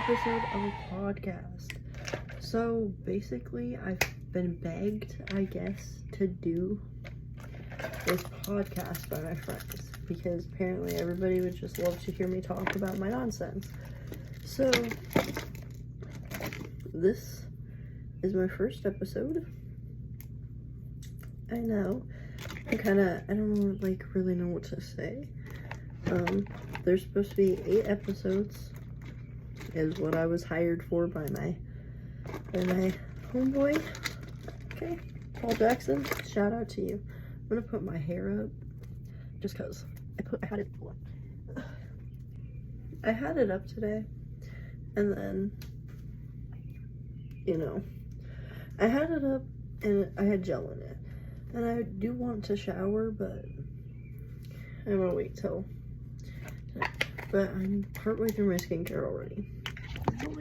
episode of a podcast. So basically, I've been begged, I guess, to do this podcast by my friends because apparently everybody would just love to hear me talk about my nonsense. So this is my first episode. I know. I don't really know what to say. There's supposed to be 8 episodes, is what I was hired for by my homeboy. Okay, Paul Jackson, shout out to you. I'm gonna put my hair up, just cause I had it up today, and then, I had it up, and I had gel in it, and I do want to shower, but I'm gonna wait till. But I'm partway through my skincare already. I don't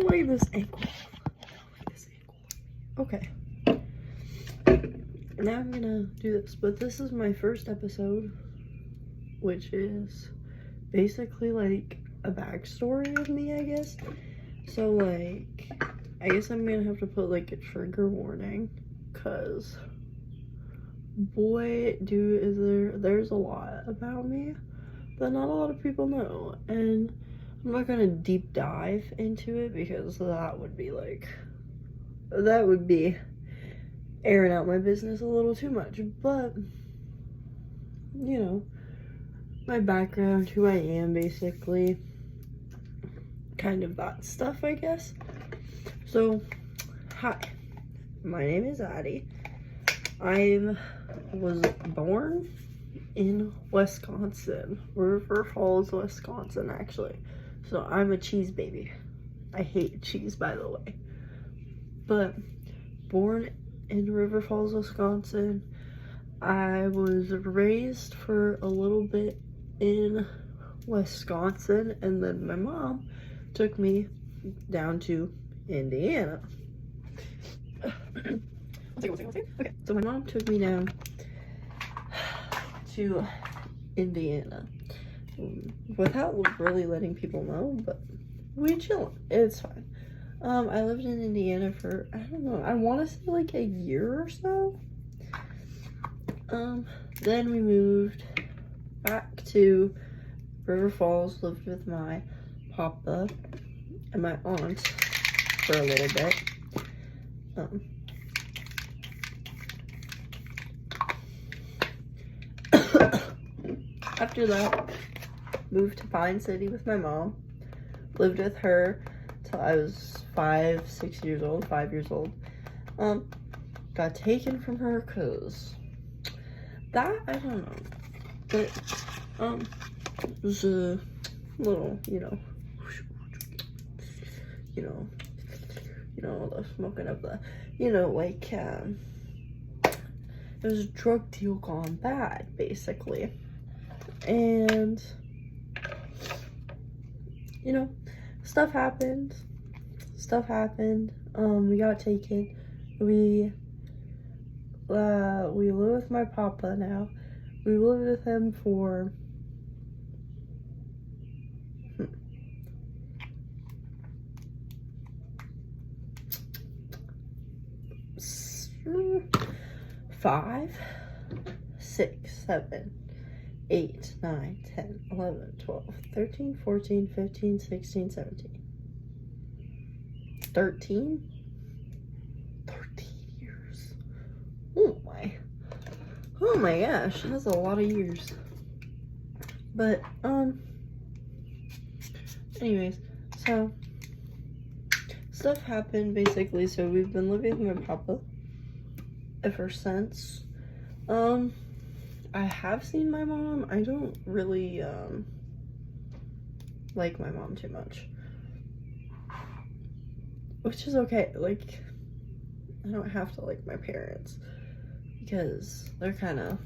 like this angle. Okay. Now I'm gonna do this, but this is my first episode, which is basically like a backstory of me, I guess. So I guess I'm gonna have to put like a trigger warning, cause boy, there's a lot about me that not a lot of people know, and I'm not gonna deep dive into it because that would be airing out my business a little too much. But my background, who I am, basically, kind of that stuff, I guess. So, hi, my name is Addie. I was born in Wisconsin, River Falls, Wisconsin, actually. So I'm a cheese baby. I hate cheese, by the way. But born in River Falls, Wisconsin. I was raised for a little bit in Wisconsin, and then my mom took me down to Indiana. Okay, so my mom took me down to Indiana without really letting people know, but we chillin'. It's fine. I lived in Indiana for, I don't know, I want to say like a year or so. Then we moved back to River Falls, lived with my papa and my aunt for a little bit. After that, moved to Pine City with my mom. Lived with her till I was 5 years old. Got taken from her because that, I don't know. But, it was a little, the smoking of the, it was a drug deal gone bad, basically. And, stuff happened. We got taken. We live with my papa now. We lived with him for five, 6, 7, 8, 9, 10, 11, 12, 13, 14, 15, 16, 17, 13 years. Oh my gosh, that's a lot of years. But anyways, so stuff happened basically. So we've been living with my papa ever since. I have seen my mom. I don't really like my mom too much, which is okay. Like, I don't have to like my parents because they're kind of,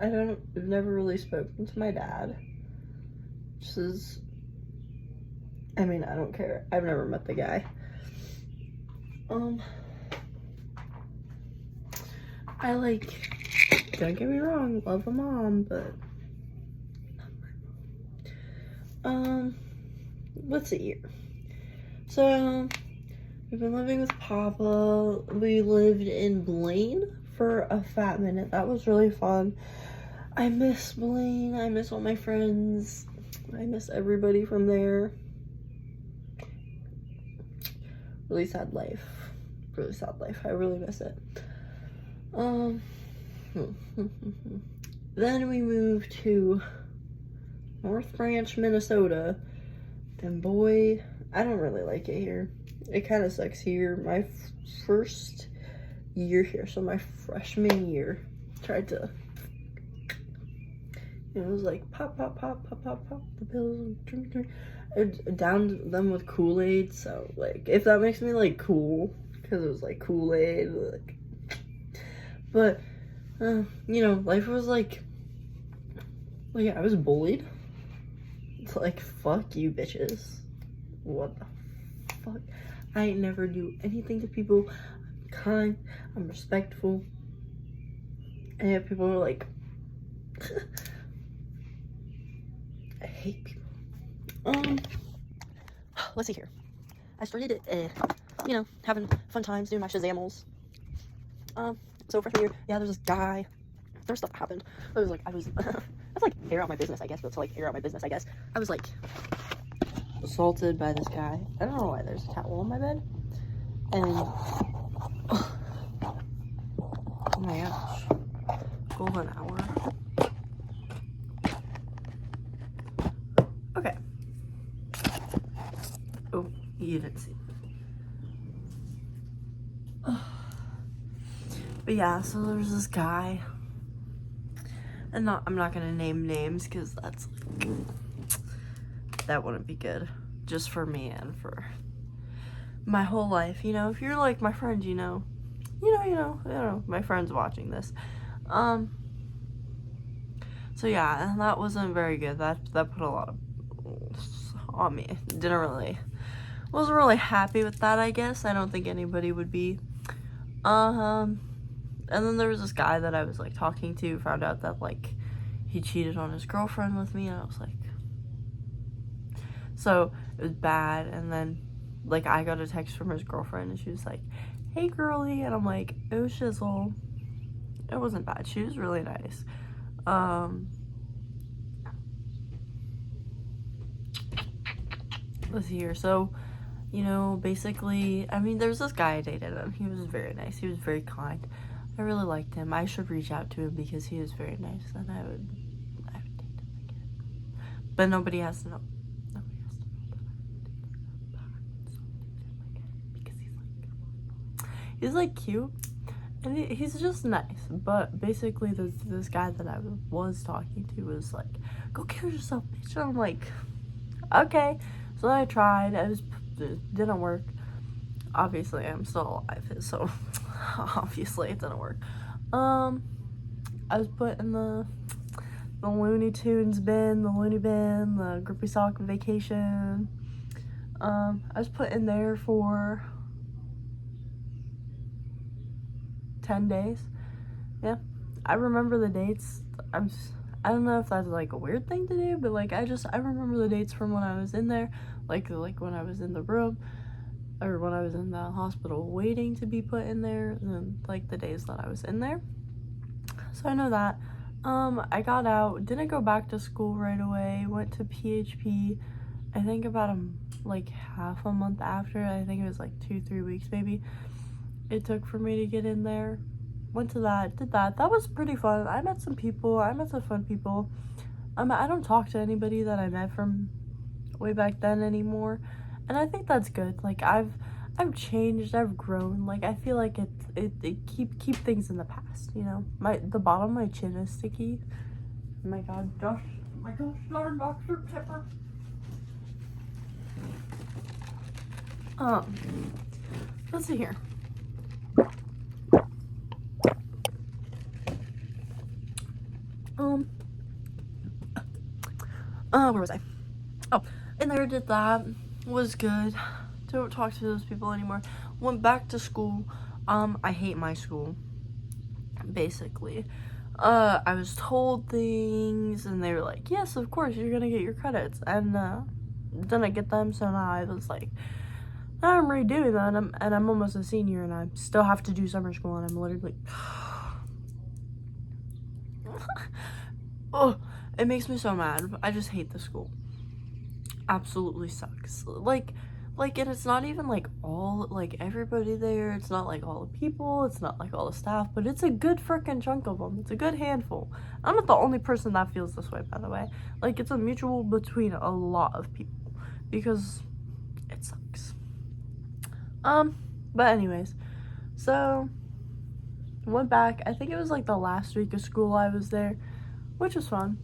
I've never really spoken to my dad, which is, I don't care. I've never met the guy. Don't get me wrong, love a mom, but let's see here. So, we've been living with Papa. We lived in Blaine for a fat minute. That was really fun. I miss Blaine. I miss all my friends. I miss everybody from there. Really sad life. Really sad life. I really miss it. Then we moved to North Branch, Minnesota. And boy, I don't really like it here. It kind of sucks here. My first year here, so my freshman year, tried to, it was like pop, pop, pop, pop, pop, pop, the pills, drink, drink. I downed them with Kool-Aid, so like, if that makes me like cool, because it was like Kool-Aid, like, but, you know, life was like I was bullied. It's like, fuck you bitches. What the fuck? I ain't never do anything to people. I'm kind, I'm respectful. And yet people are like, I hate people. Let's see here. I started, you know, having fun times doing my Shazamals. So freshman year, yeah, there's this guy. There was stuff that happened. It was like, that's like air out my business, I guess. That's like air out my business, I guess. I was like assaulted by this guy. I don't know why there's a towel on my bed. And oh my gosh, golden hour. Okay. Oh, you didn't see. But yeah, so there's this guy. And I'm not gonna name names because that wouldn't be good. Just for me and for my whole life, you know. If you're like my friend, you know, my friend's watching this. So yeah, and that wasn't very good. That put a lot of on me. Wasn't really happy with that, I guess. I don't think anybody would be. And then there was this guy that I was like talking to, found out that like he cheated on his girlfriend with me, and I was like, so it was bad. And then like I got a text from his girlfriend and she was like, hey girly, and I'm like, oh shizzle. It wasn't bad. She was really nice. Let's see here. So, you know, basically, I mean, there's this guy I dated and he was very nice. He was very kind. I really liked him. I should reach out to him because he was very nice and I would date him again. But nobody has to know. Nobody has to know that I would date him again because he's like cute and he's just nice. But basically, this guy that I was talking to was like, go kill yourself, bitch. And I'm like, okay. So I tried. It didn't work. Obviously, I'm still alive, so obviously it didn't work. I was put in the Looney Tunes bin, the Looney bin, the Grippy Sock vacation. I was put in there for 10 days. Yeah, I remember the dates. I don't know if that's like a weird thing to do, but like I remember the dates from when I was in there, like when I was in the room, or when I was in the hospital waiting to be put in there, and then like the days that I was in there. So I know that. I got out, didn't go back to school right away, went to PHP, I think about like half a month after. I think it was like 2-3 weeks maybe it took for me to get in there. Went to that, did that. That was pretty fun. I met some people. I met some fun people. I don't talk to anybody that I met from way back then anymore, and I think that's good. Like I've changed. I've grown. Like I feel like it keep things in the past. You know, the bottom of my chin is sticky. Oh my god, Josh. Oh my gosh, darn Dr. Pepper. Let's see here. Where was I? Oh, and there, did that. Was good. Don't talk to those people anymore. Went back to school. I hate my school. Basically. I was told things and they were like, yes, of course, you're gonna get your credits. And, didn't get them, so now I was like, now I'm redoing that, and I'm almost a senior, and I still have to do summer school, and I'm literally oh, it makes me so mad. I just hate the school. Absolutely sucks. Like, and it's not even like all, like, everybody there. It's not like all the people. It's not like all the staff, but it's a good freaking chunk of them. It's a good handful. I'm not the only person that feels this way, by the way. Like, it's a mutual between a lot of people because it sucks. But anyways, so went back. I think it was like the last week of school I was there, which was fun.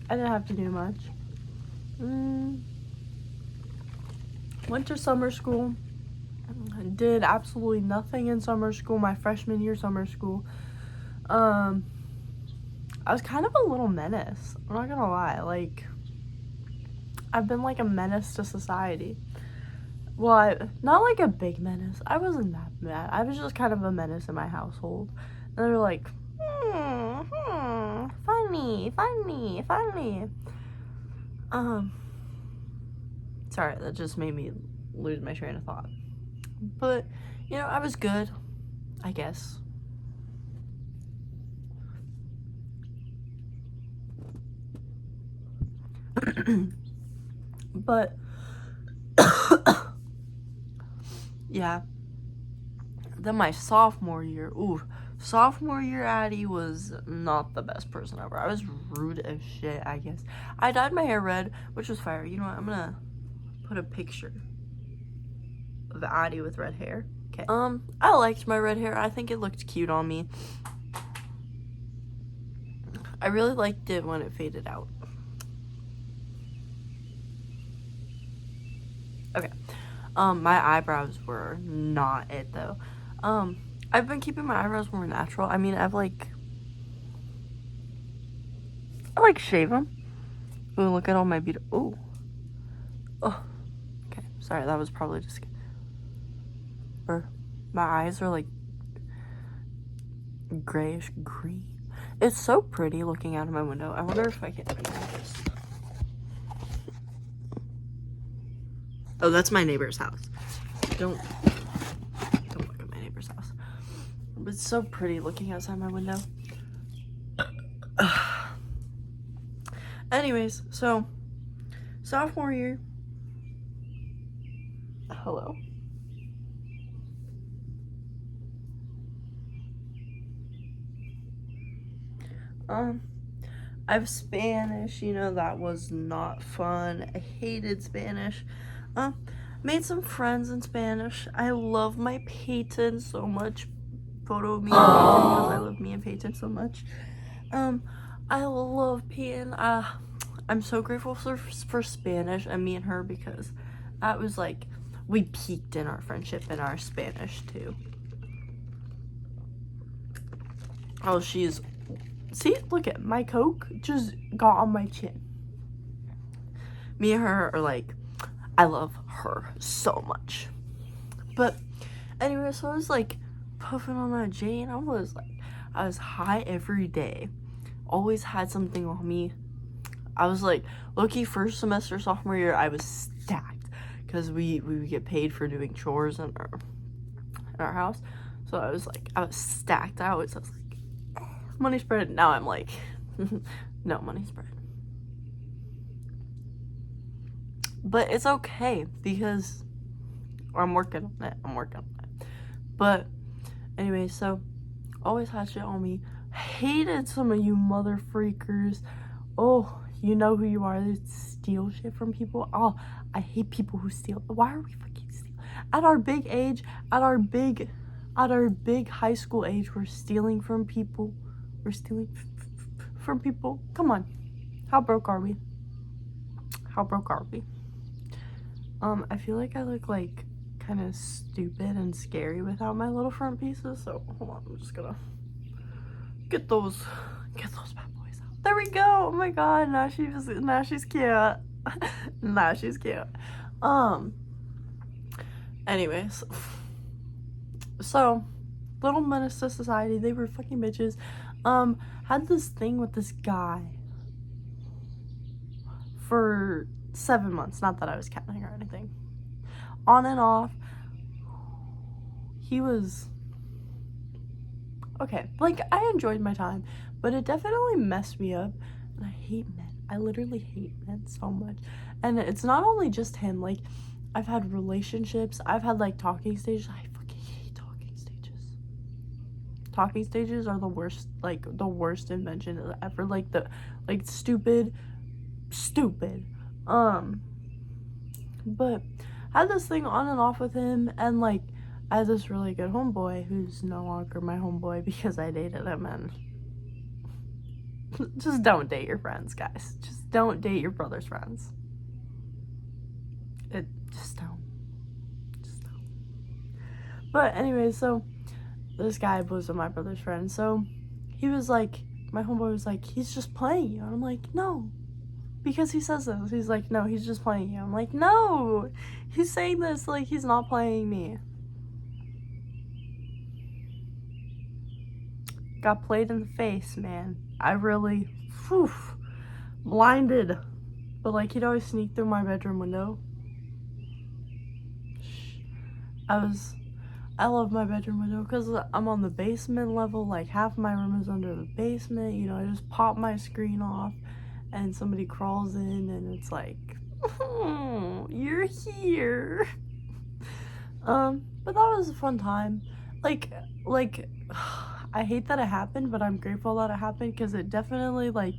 I didn't have to do much. Went to summer school. Did absolutely nothing in summer school, my freshman year summer school. I was kind of a little menace. I'm not gonna lie. Like, I've been like a menace to society. Well, not like a big menace. I wasn't that bad. I was just kind of a menace in my household. And they were like, funny. Sorry, that just made me lose my train of thought. But, you know, I was good, I guess. But, yeah. Then my sophomore year, sophomore year Addie was not the best person ever. I was rude as shit, I guess. I dyed my hair red, which was fire. You know what, I'm gonna put a picture of Addie with red hair. Okay. I liked my red hair. I think it looked cute on me. I really liked it when it faded out. Okay. My eyebrows were not it though. I've been keeping my eyebrows more natural. I mean, I shave them. Ooh, look at all my beautiful. Oh. Okay. Sorry, that was probably just. Or my eyes are like grayish green. It's so pretty looking out of my window. I wonder if I can this. Oh, that's my neighbor's house. Don't look at my neighbor's house. It's so pretty looking outside my window. Anyways, so sophomore year. Hello. I have Spanish, you know, that was not fun. I hated Spanish. Made some friends in Spanish. I love my Peyton so much. Photo of me and Peyton because I love me and Peyton so much. I love Peyton. I'm so grateful for Spanish and me and her because that was like, we peaked in our friendship in our Spanish too. Oh, she's, see, look at my Coke just got on my chin. Me and her are like, I love her so much. But anyway, so I was like puffing on that J and I was high every day. Always had something on me. I was like, low-key first semester sophomore year, I was stacked because we would get paid for doing chores in our house. So I was stacked. I was like, money spread. Now I'm like, no money spread. But it's okay because I'm working on it. But anyway, so always had shit on me. Hated some of you mother freakers. Oh, you know who you are. That steal shit from people. Oh, I hate people who steal. Why are we fucking stealing? At our big age, at our big high school age, we're stealing from people. We're stealing from people. Come on. How broke are we? I feel like I look like kind of stupid and scary without my little front pieces. So hold on, I'm just gonna get those bad boys out. There we go. Oh my god, now she's cute. Now she's cute. Anyways, so little menace to society. They were fucking bitches. Had this thing with this guy for 7 months, not that I was counting or anything. On and off, he was okay. Like, I enjoyed my time, but it definitely messed me up. And I hate men. I literally hate men so much. And it's not only just him. Like, I've had relationships. I've had, like, talking stages. I fucking hate talking stages. Talking stages are the worst, like, the worst invention ever. Like, stupid. But I had this thing on and off with him, and, like, I had this really good homeboy who's no longer my homeboy because I dated him, and just don't date your friends, guys. Just don't date your brother's friends. Just don't. But anyway, so this guy was my brother's friend, so he was like, my homeboy was like, he's just playing you. And I'm like, no. Because he says this. He's like, no, he's just playing you. I'm like, no. He's saying this like he's not playing me. Got played in the face, man. I really, blinded. But, like, he'd always sneak through my bedroom window. I love my bedroom window because I'm on the basement level. Like, half my room is under the basement. You know, I just pop my screen off and somebody crawls in and it's like, oh, you're here. But that was a fun time. Like, I hate that it happened, but I'm grateful that it happened because it definitely, like,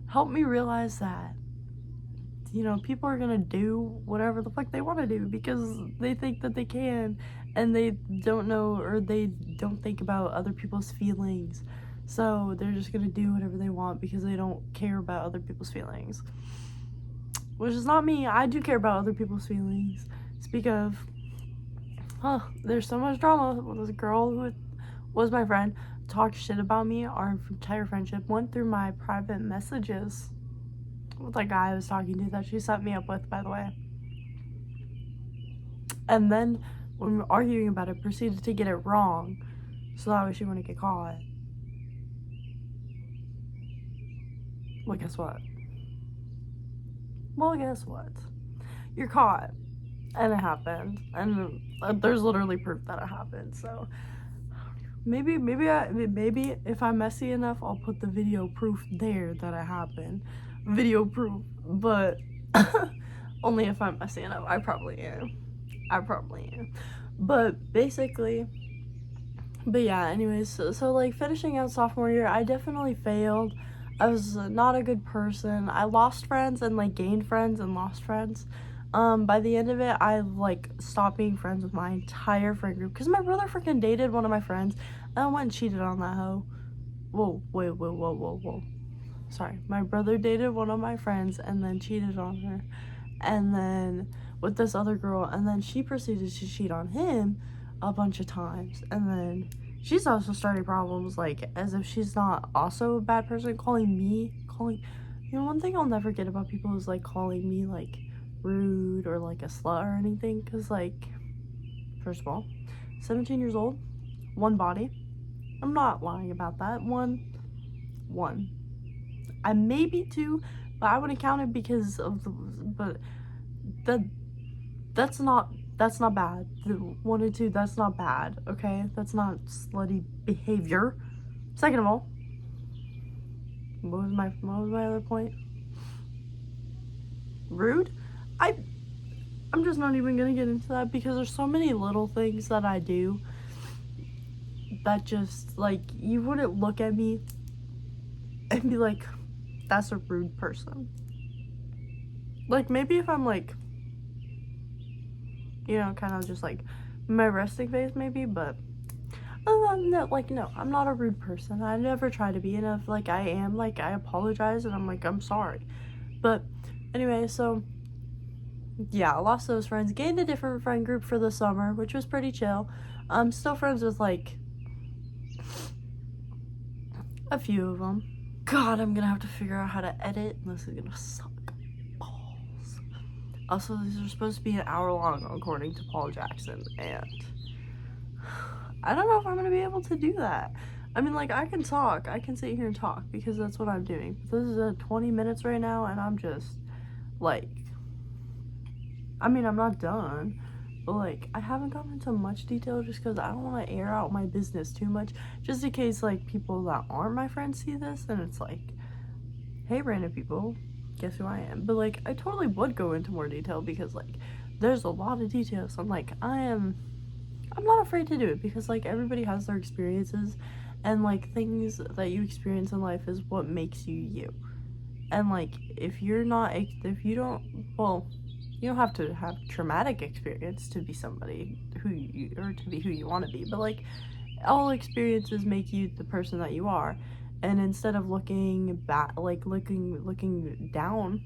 helped me realize that, you know, people are gonna do whatever the fuck they want to do because they think that they can, and they don't know, or they don't think about other people's feelings, so they're just gonna do whatever they want because they don't care about other people's feelings, which is not me. I do care about other people's feelings. Speak of, there's so much drama with this girl who was my friend, talked shit about me. Our entire friendship went through my private messages with that guy I was talking to that she set me up with, by the way. And then when we were arguing about it, proceeded to get it wrong so that way she wouldn't get caught. Well, guess what? You're caught. And it happened. And there's literally proof that it happened. So maybe if I'm messy enough, I'll put the video proof there that it happened. Video proof. But only if I'm messy enough. I probably am. But basically, yeah, anyways, so like finishing out sophomore year, I definitely failed. I was not a good person. I lost friends and like gained friends and lost friends. By the end of it, I like stopped being friends with my entire friend group because my brother freaking dated one of my friends and I went and cheated on that hoe. Whoa. Sorry, my brother dated one of my friends and then cheated on her, and then with this other girl, and then she proceeded to cheat on him a bunch of times, and then she's also starting problems, like, as if she's not also a bad person, you know, one thing I'll never get about people is, like, calling me, like, rude or, like, a slut or anything, because, like, first of all, 17 years old, one body, I'm not lying about that, one, I may be two, but I wouldn't count it because of that's not bad. 1 and 2, that's not bad, okay? That's not slutty behavior. Second of all, what was my other point? Rude? I'm just not even gonna get into that because there's so many little things that I do that just, like, you wouldn't look at me and be like, that's a rude person. Like, maybe if I'm, like, you know, kind of just, like, my resting face, maybe, but, no, I'm not a rude person. I never try to be, and if, like, I am, like, I apologize, and I'm like, I'm sorry. But, anyway, so, yeah, I lost those friends, gained a different friend group for the summer, which was pretty chill. I'm still friends with, like, a few of them. God, I'm gonna have to figure out how to edit, and this is gonna suck balls. Also, these are supposed to be an hour long, according to Paul Jackson, and I don't know if I'm gonna be able to do that. I mean, like, I can sit here and talk, because that's what I'm doing. But this is 20 minutes right now, and I'm just, like, I mean, I'm not done, but like, I haven't gone into much detail just because I don't want to air out my business too much, just in case like people that aren't my friends see this and it's like, hey, random people, guess who I am? But like, I totally would go into more detail because like, there's a lot of details. I'm like, I'm not afraid to do it because like everybody has their experiences, and like things that you experience in life is what makes you you. And like, if you don't have to have traumatic experience to be somebody who you, or to be who you want to be, but like, all experiences make you the person that you are. And instead of looking down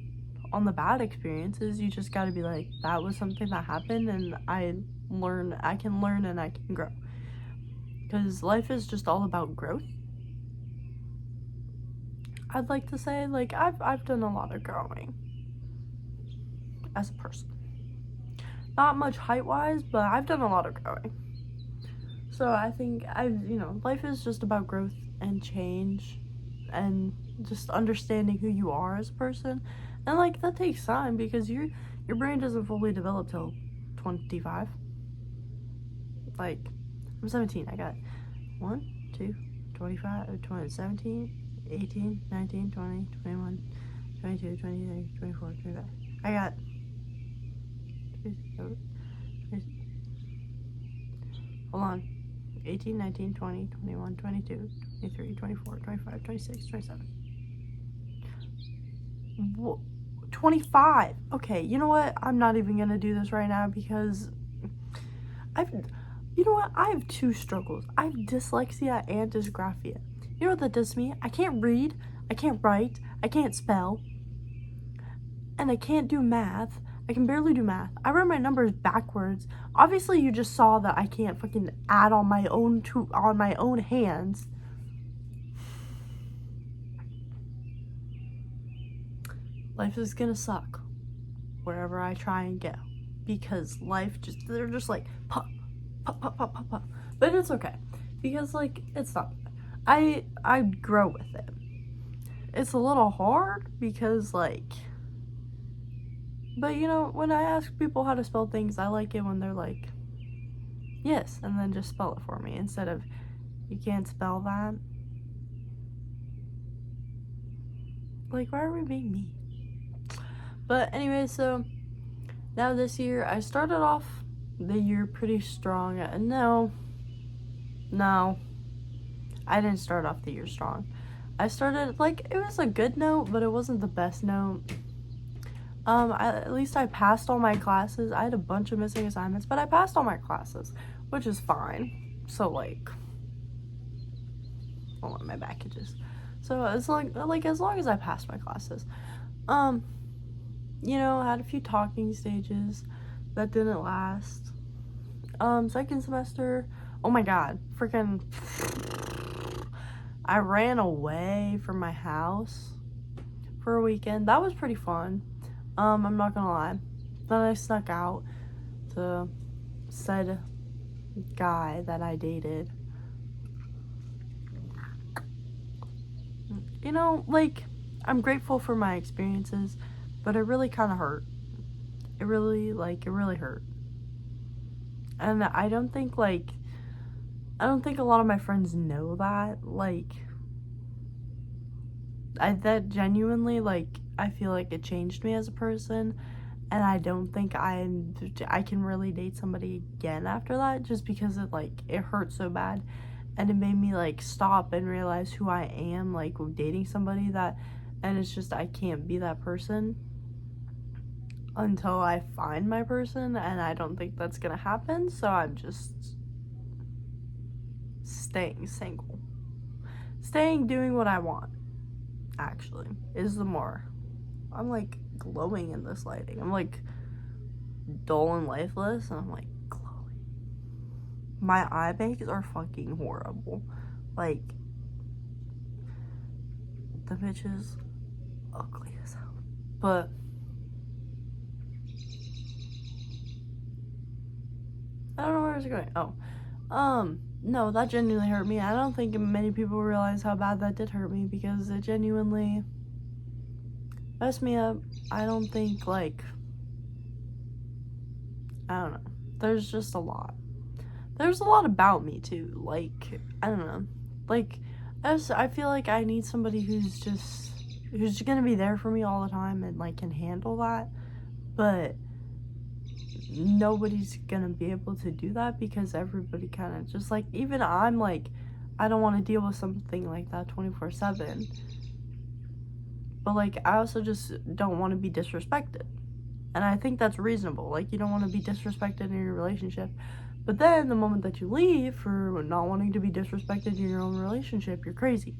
on the bad experiences, you just got to be like, that was something that happened, and I can learn and I can grow, because life is just all about growth. I'd like to say, like, I've done a lot of growing as a person. Not much height-wise, but I've done a lot of growing. So I think life is just about growth and change and just understanding who you are as a person. And like, that takes time because your brain doesn't fully develop till 25. Like, I'm 17. I got 1, 2, 25, 20, 17, 18, 19, 20, 21, 22, 23, 24, 25. I got 18, 19, 20, 21, 22, 23, 24, 25, 26, 27. 25. Okay, you know what? I'm not even gonna do this right now because I have two struggles. I have dyslexia and dysgraphia. You know what that does to me? I can't read, I can't write, I can't spell, and I can't do math. I can barely do math. I write my numbers backwards. Obviously, you just saw that I can't fucking add on my own hands. Life is gonna suck wherever I try and go, because they're just like pop, pop, pop, pop, pop, pop. But it's okay because like, it's not bad. I grow with it. It's a little hard because like, but when I ask people how to spell things, I like it when they're like, yes, and then just spell it for me instead of, you can't spell that. Like, why are we being mean? But anyway, so now this year, I started off the year pretty strong. No, I didn't start off the year strong. I started, like, it was a good note, but it wasn't the best note. At least I passed all my classes. I had a bunch of missing assignments, but I passed all my classes, which is fine. So, like, hold on, my back itches. So, it's like as long as I passed my classes. I had a few talking stages that didn't last. Second semester, oh my god, freaking, I ran away from my house for a weekend. That was pretty fun. I'm not gonna lie. Then I snuck out to said guy that I dated. Like, I'm grateful for my experiences, but it really kind of hurt. It really hurt. And I don't think a lot of my friends know that. Like, that genuinely, like, I feel like it changed me as a person, and I don't think I can really date somebody again after that, just because it hurt so bad, and it made me like stop and realize who I am, like, dating somebody and it's just, I can't be that person until I find my person, and I don't think that's gonna happen, so I'm just staying single. Doing what I want, actually, is the more. I'm like glowing in this lighting. I'm like dull and lifeless, and I'm like glowing. My eye bags are fucking horrible. Like, the bitch is ugly as hell. But I don't know where it's going. Oh, no, that genuinely hurt me. I don't think many people realize how bad that did hurt me, because it genuinely messed me up. I don't think, like, I don't know. There's just a lot. There's a lot about me too. Like, I don't know. Like, I feel like I need somebody who's gonna be there for me all the time and like can handle that. But nobody's gonna be able to do that because everybody kind of just like, even I'm like, I don't want to deal with something like that 24/7. But like, I also just don't want to be disrespected. And I think that's reasonable. Like, you don't want to be disrespected in your relationship. But then the moment that you leave for not wanting to be disrespected in your own relationship, you're crazy.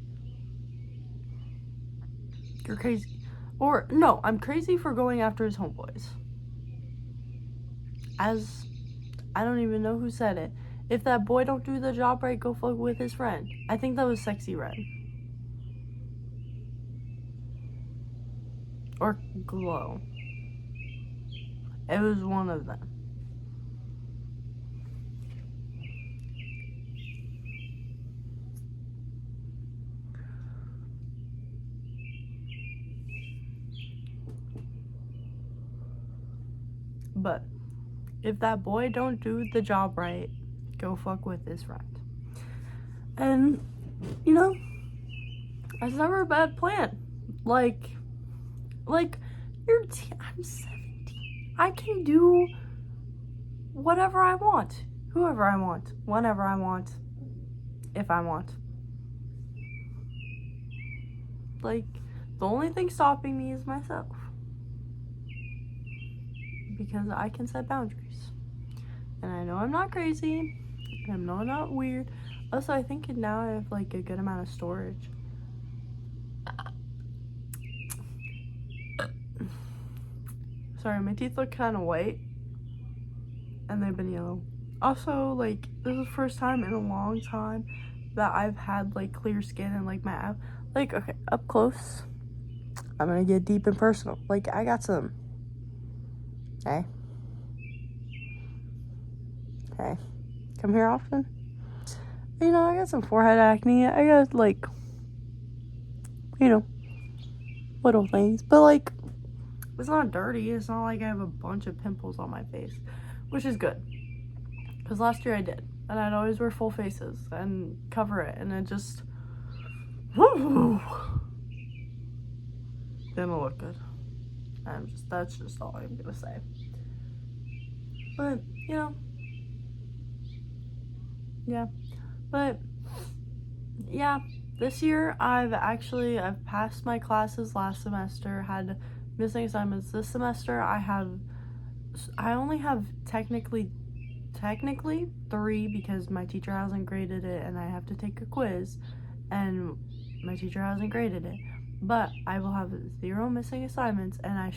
You're crazy. Or, no, I'm crazy for going after his homeboys. As, I don't even know who said it. If that boy don't do the job right, go fuck with his friend. I think that was Sexy Red. Or Glow. It was one of them. But if that boy don't do the job right, go fuck with his friend. And, you know, that's never a bad plan. Like, I'm 17. I can do whatever I want, whoever I want, whenever I want, if I want. Like, the only thing stopping me is myself. Because I can set boundaries. And I know I'm not crazy. I know I'm not weird. Also, I think now I have like a good amount of storage. Sorry, my teeth look kind of white. And they've been yellow. Also, like, this is the first time in a long time that I've had like clear skin and like my like, okay, up close. I'm gonna get deep and personal. Like, I got some. Hey. Come here often? You know, I got some forehead acne. I got, like, you know, little things. But, like, it's not dirty. It's not like I have a bunch of pimples on my face. Which is good. Because last year I did. And I'd always wear full faces and cover it. And it just... Woo! Didn't look good. That's just all I'm gonna say. But, you know... Yeah. But, yeah, this year I've passed my classes last semester, had missing assignments. This semester I only have technically 3 because my teacher hasn't graded it and I have to take a quiz and my teacher hasn't graded it. But I will have 0 missing assignments and I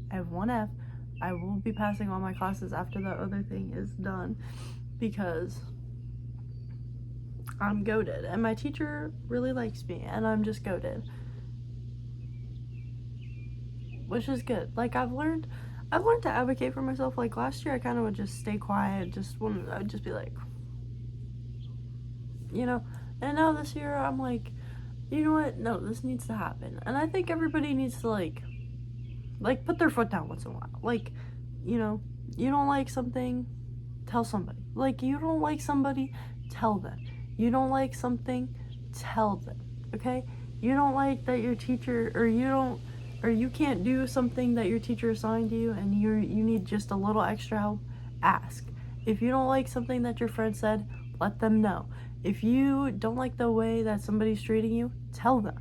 have 1 F. I will be passing all my classes after that other thing is done because I'm goated, and my teacher really likes me, and I'm just goated, which is good. Like, I've learned to advocate for myself. Like, last year I kind of would just stay quiet, I would just be like, you know, and now this year I'm like, you know what, no, this needs to happen. And I think everybody needs to like put their foot down once in a while. Like, you know, you don't like something, tell somebody. Like, you don't like somebody, tell them. You don't like something, tell them, okay? You don't like that your teacher, or you can't do something that your teacher assigned you and you need just a little extra help, ask. If you don't like something that your friend said, let them know. If you don't like the way that somebody's treating you, tell them.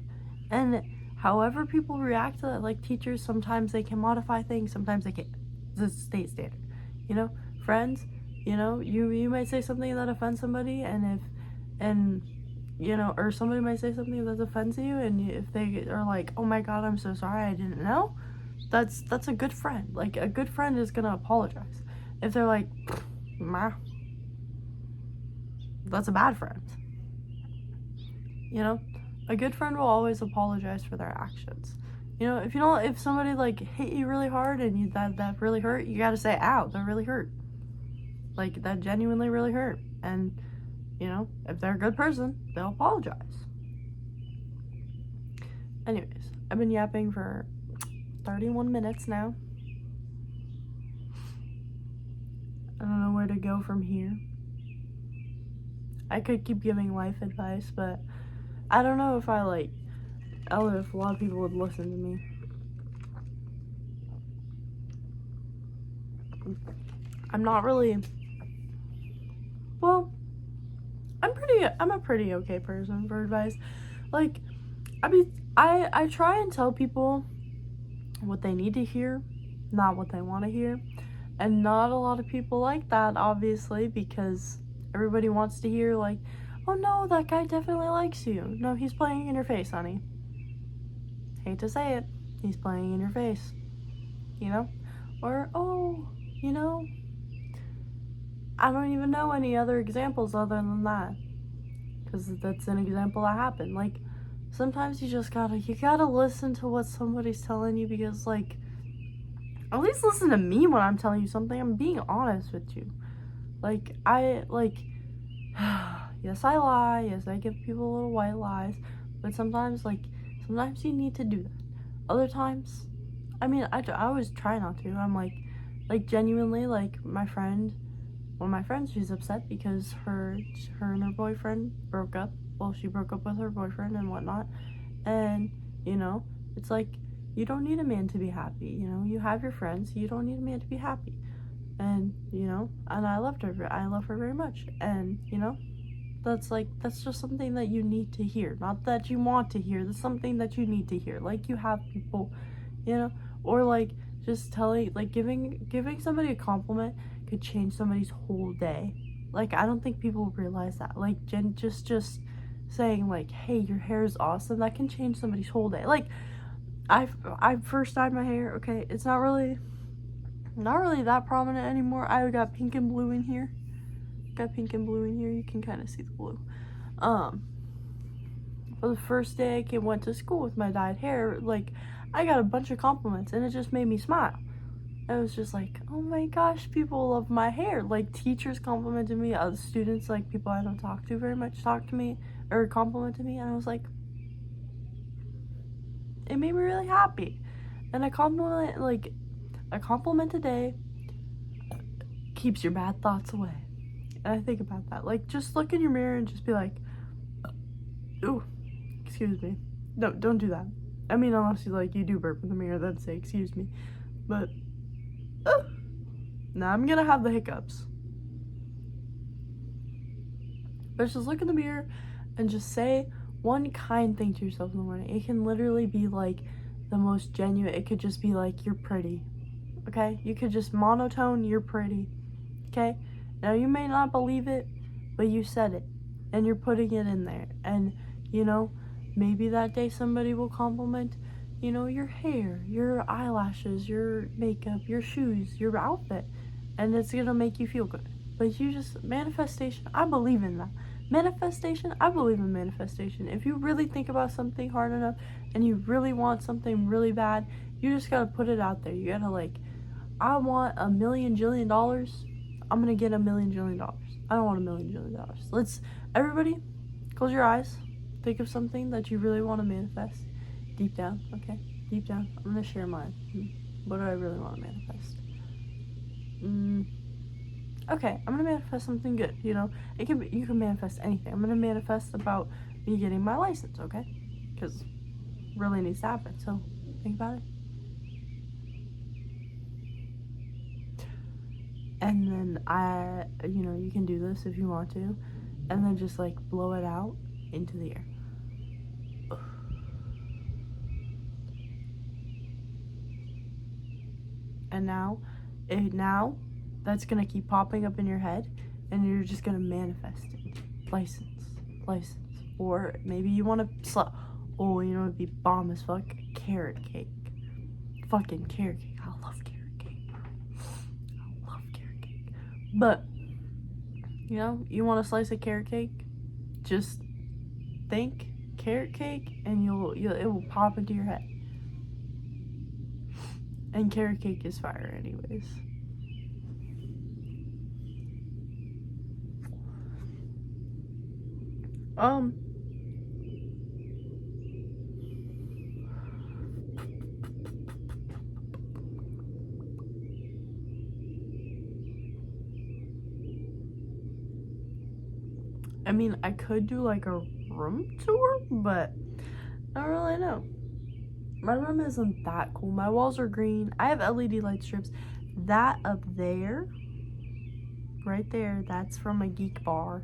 And however people react to that, like teachers, sometimes they can modify things, sometimes they can't. It's a state standard, you know? Friends, you know, you might say something that offends somebody, and you know, or somebody might say something that offends you, and if they are like, oh my god, I'm so sorry, I didn't know, that's a good friend. Like, a good friend is gonna apologize. If they're like, meh, that's a bad friend. You know, a good friend will always apologize for their actions. You know, if somebody like hit you really hard and that really hurt, you gotta say, ow, that really hurt. Like, that genuinely really hurt. And, you know, if they're a good person, they'll apologize. Anyways, I've been yapping for 31 minutes now. where to go from here. I could keep giving life advice, but I don't know if if a lot of people would listen to me. I'm not really, well, I'm a pretty okay person for advice. Like, I try and tell people what they need to hear, not what they want to hear. And not a lot of people like that, obviously, because everybody wants to hear, like, oh no, that guy definitely likes you. No, he's playing in your face, honey. Hate to say it, he's playing in your face. You know? Or, oh, you know, I don't even know any other examples other than that. Because that's an example that happened. Like, sometimes you gotta listen to what somebody's telling you, because, like, at least listen to me when I'm telling you something. I'm being honest with you. Like, yes, I lie. Yes, I give people little white lies. But sometimes you need to do that. Other times, I mean, I always try not to. I'm like, genuinely, like, one of my friends, she's upset because her and her boyfriend broke up. Well, she broke up with her boyfriend and whatnot. And, you know, it's like, you don't need a man to be happy. You know, you have your friends. You don't need a man to be happy. And, you know, and I love her very much. And, you know, that's just something that you need to hear. Not that you want to hear. That's something that you need to hear. Like, you have people, you know, or like just telling, like, giving somebody a compliment could change somebody's whole day. Like, I don't think people realize that. Like, just saying, like, hey, your hair is awesome, that can change somebody's whole day. Like, I first dyed my hair, okay, it's not really that prominent anymore. I got pink and blue in here. You can kind of see the blue. For the first day I went to school with my dyed hair, like, I got a bunch of compliments, and it just made me smile. I was just like, oh my gosh, people love my hair. Like, teachers complimented me, other students, like, people I don't talk to very much, talked to me, or complimented me, and I was like, it made me really happy. And a compliment a day keeps your bad thoughts away. And I think about that. Like, just look in your mirror and just be like, ooh, excuse me. No, don't do that. I mean, unless you do burp in the mirror, then say, excuse me. But, now I'm gonna have the hiccups. But just look in the mirror and just say one kind thing to yourself in the morning. It can literally be, like, the most genuine. It could just be, like, you're pretty. Okay? You could just monotone, you're pretty. Okay? Now, you may not believe it, but you said it. And you're putting it in there. And, you know, maybe that day somebody will compliment, you know, your hair, your eyelashes, your makeup, your shoes, your outfit. And it's gonna make you feel good. But you just, manifestation, I believe in that. Manifestation, I believe in manifestation. If you really think about something hard enough and you really want something really bad, you just gotta put it out there. You gotta, like, I want $1 million jillion. I'm gonna get $1 million jillion. I don't want $1 million jillion. Let's, everybody, close your eyes. Think of something that you really want to manifest. Deep down, okay? Deep down. I'm gonna share mine. What do I really want to manifest? Okay, I'm gonna manifest something good, you know? You can manifest anything. I'm gonna manifest about me getting my license, okay? Because it really needs to happen, so think about it. And then you can do this if you want to, and then just, like, blow it out into the air. And now that's gonna keep popping up in your head, and you're just gonna manifest it. License. Or maybe you want to oh, you know, it'd be bomb as fuck. Carrot cake. Fucking carrot cake. I love carrot cake. But, you know, you want a slice of carrot cake? Just think carrot cake, and it will pop into your head. And carrot cake is fire anyways. I mean, I could do like a room tour, but I don't really know. My room isn't that cool. My walls are green. I have LED light strips. That up there, right there, that's from a geek bar.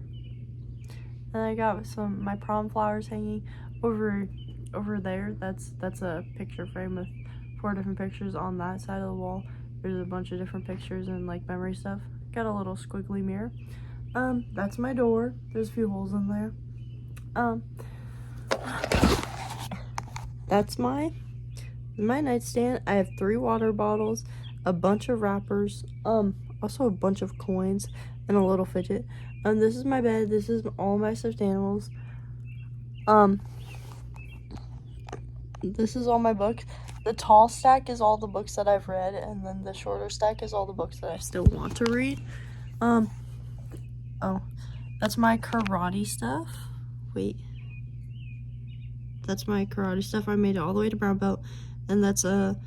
And I got my prom flowers hanging over there. That's a picture frame with 4 different pictures on that side of the wall. There's a bunch of different pictures and like memory stuff. Got a little squiggly mirror. That's my door. There's a few holes in there. That's my nightstand. I have 3 water bottles, a bunch of wrappers, also a bunch of coins, and a little fidget. This is my bed. This is all my stuffed animals. This is all my books. The tall stack is all the books that I've read, and then the shorter stack is all the books that I still want to read. Oh, that's my karate stuff. Wait. That's my karate stuff. I made it all the way to brown belt, and that's a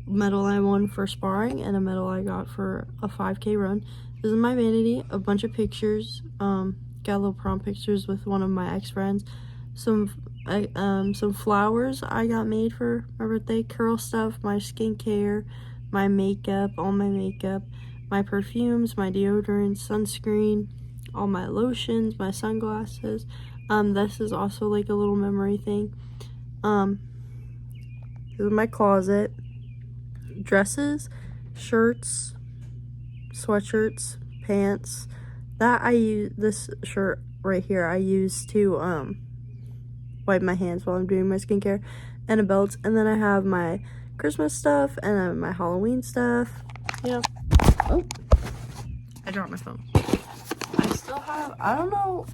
medal I won for sparring and a medal I got for a 5K run. This is my vanity, a bunch of pictures. Got a little prom pictures with one of my ex-friends. Some flowers I got made for my birthday, curl stuff, my skincare, my makeup, all my makeup, my perfumes, my deodorant, sunscreen, all my lotions, my sunglasses. This is also like a little memory thing. This is my closet. Dresses, shirts, sweatshirts, pants. That I use, this shirt right here I use to wipe my hands while I'm doing my skincare, and a belt. And then I have my Christmas stuff and then my Halloween stuff. Yeah. Oh, I dropped my phone. I still have, I don't know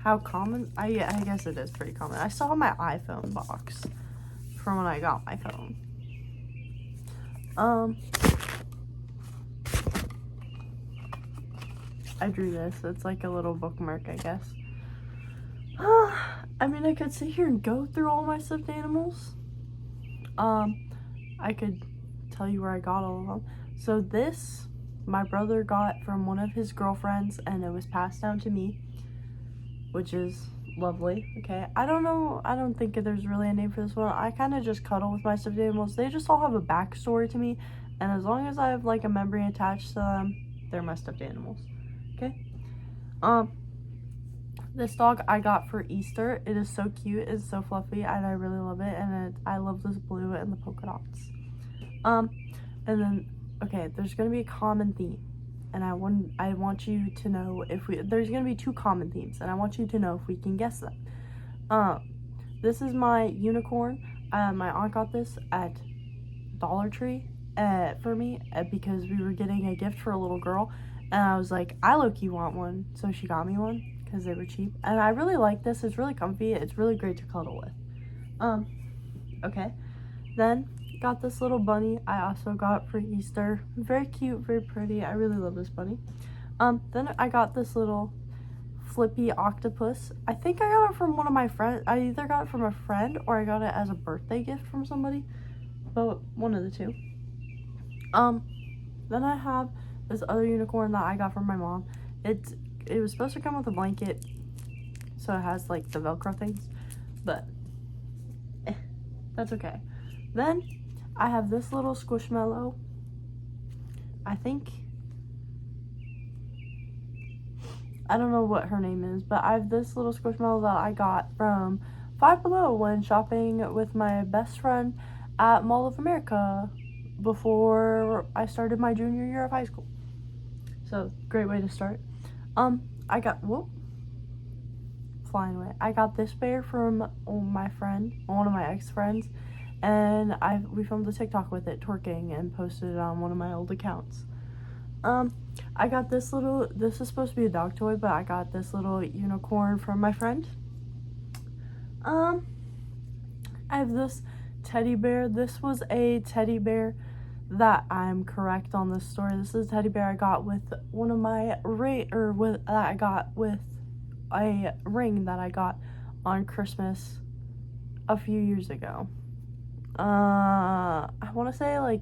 how common, I guess it is pretty common. I still have my iPhone box from when I got my phone. I drew this. It's like a little bookmark, I guess. I mean, I could sit here and go through all my stuffed animals. I could tell you where I got all of them. So this, my brother got from one of his girlfriends, and it was passed down to me, which is lovely. Okay, I don't know, I don't think there's really a name for this one. I kind of just cuddle with my stuffed animals. They just all have a backstory to me, and as long as I have like a memory attached to them, they're my stuffed animals. Okay. This dog I got for Easter. It is so cute. It's so fluffy, and I really love it. And I love this blue and the polka dots. And then, okay, there's gonna be a common theme, and I want you to know if there's gonna be 2 common themes, and I want you to know if we can guess them. This is my unicorn. My aunt got this at Dollar Tree for me because we were getting a gift for a little girl. And I was like, I low-key want one. So she got me one because they were cheap. And I really like this. It's really comfy. It's really great to cuddle with. Okay. Then got this little bunny I also got for Easter. Very cute, very pretty. I really love this bunny. Then I got this little flippy octopus. I think I got it from one of my friends. I either got it from a friend or I got it as a birthday gift from somebody. But one of the 2. Then I have this other unicorn that I got from my mom. It was supposed to come with a blanket, so it has like the Velcro things, but that's okay. Then I have this little Squishmallow. I don't know what her name is, but I have this little Squishmallow that I got from Five Below when shopping with my best friend at Mall of America before I started my junior year of high school. So, great way to start. I got, flying away. I got this bear from my friend, one of my ex-friends, and we filmed a TikTok with it twerking and posted it on one of my old accounts. I got this is supposed to be a dog toy, but I got this little unicorn from my friend. I have this teddy bear. This was a teddy bear that I'm correct on this story. This is a teddy bear I got with one of my I got with a ring that I got on Christmas a few years ago. I want to say like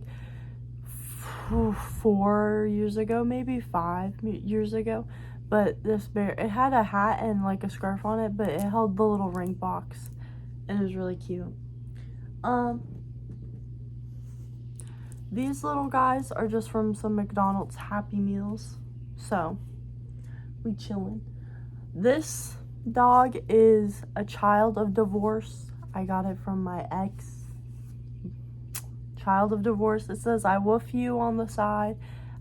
4 years ago, maybe 5 years ago, But this bear, it had a hat and like a scarf on it, but it held the little ring box, and it was really cute. These little guys are just from some McDonald's Happy Meals, so we chillin'. This dog is a child of divorce. I got it from my ex. Child of divorce. It says I woof you on the side.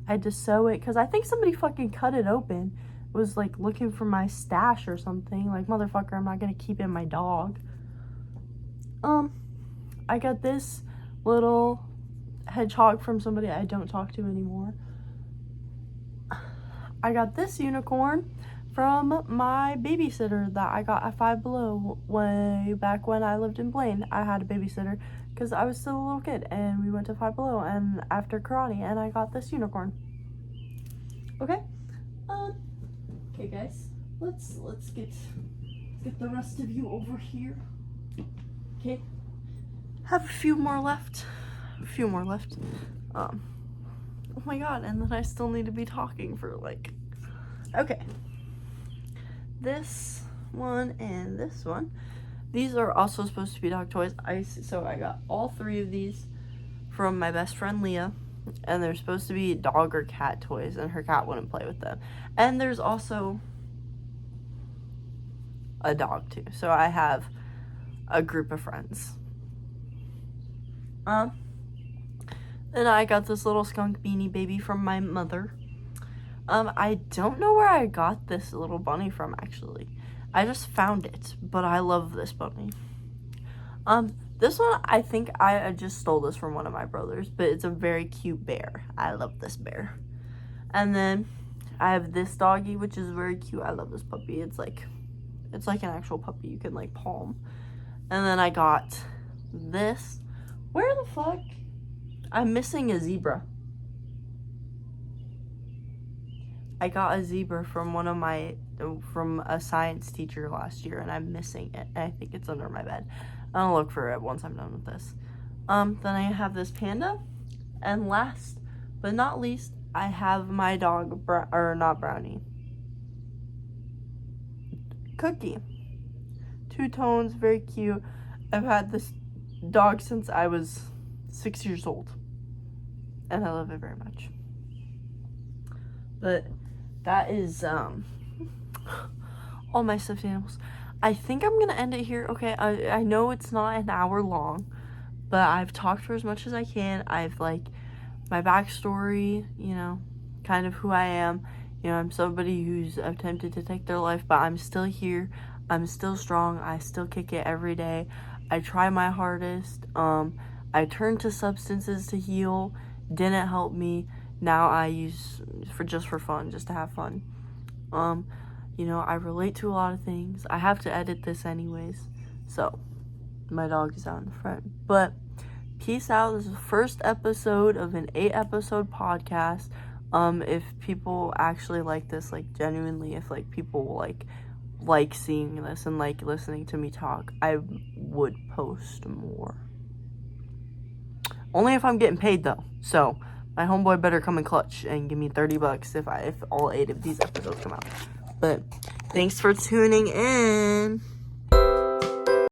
I had to sew it because I think somebody fucking cut it open. It was like looking for my stash or something. Like, motherfucker, I'm not gonna keep in my dog. I got this little hedgehog from somebody I don't talk to anymore. I got this unicorn from my babysitter that I got at Five Below way back when I lived in Blaine. I had a babysitter because I was still a little kid, and we went to Five Below and after karate, and I got this unicorn. Okay, okay guys, let's get the rest of you over here. Okay, have a few more left. Oh my god, and then I still need to be talking for like, okay. This one and this one. These are also supposed to be dog toys. So I got all 3 of these from my best friend Leah, and they're supposed to be dog or cat toys, and her cat wouldn't play with them. And there's also a dog too. So I have a group of friends. Then I got this little skunk beanie baby from my mother. I don't know where I got this little bunny from, actually. I just found it, but I love this bunny. This one, I think I just stole this from one of my brothers, but it's a very cute bear. I love this bear. And then I have this doggy, which is very cute. I love this puppy. It's like an actual puppy you can like palm. And then I got this. Where the fuck? I'm missing a zebra. I got a zebra from from a science teacher last year, and I'm missing it. I think it's under my bed. I'll look for it once I'm done with this. Then I have this panda, and last but not least, I have my dog, not Brownie, Cookie. 2 tones, very cute. I've had this dog since I was 6 years old, and I love it very much. But that is all my stuffed animals. I think I'm gonna end it here. Okay, I know it's not an hour long, but I've talked for as much as I can. I've like my backstory, you know, kind of who I am. You know, I'm somebody who's attempted to take their life, but I'm still here. I'm still strong. I still kick it every day. I try my hardest. I turned to substances to heal. Didn't help me. Now I use for fun, just to have fun. You know, I relate to a lot of things. I have to edit this anyways, so my dog is out in the front. But peace out. This is the first episode of an 8-episode podcast. If people actually like this, like genuinely, if like people like seeing this and like listening to me talk, I would post more. Only if I'm getting paid though. So my homeboy better come in clutch and give me $30 if all 8 of these episodes come out. But thanks for tuning in.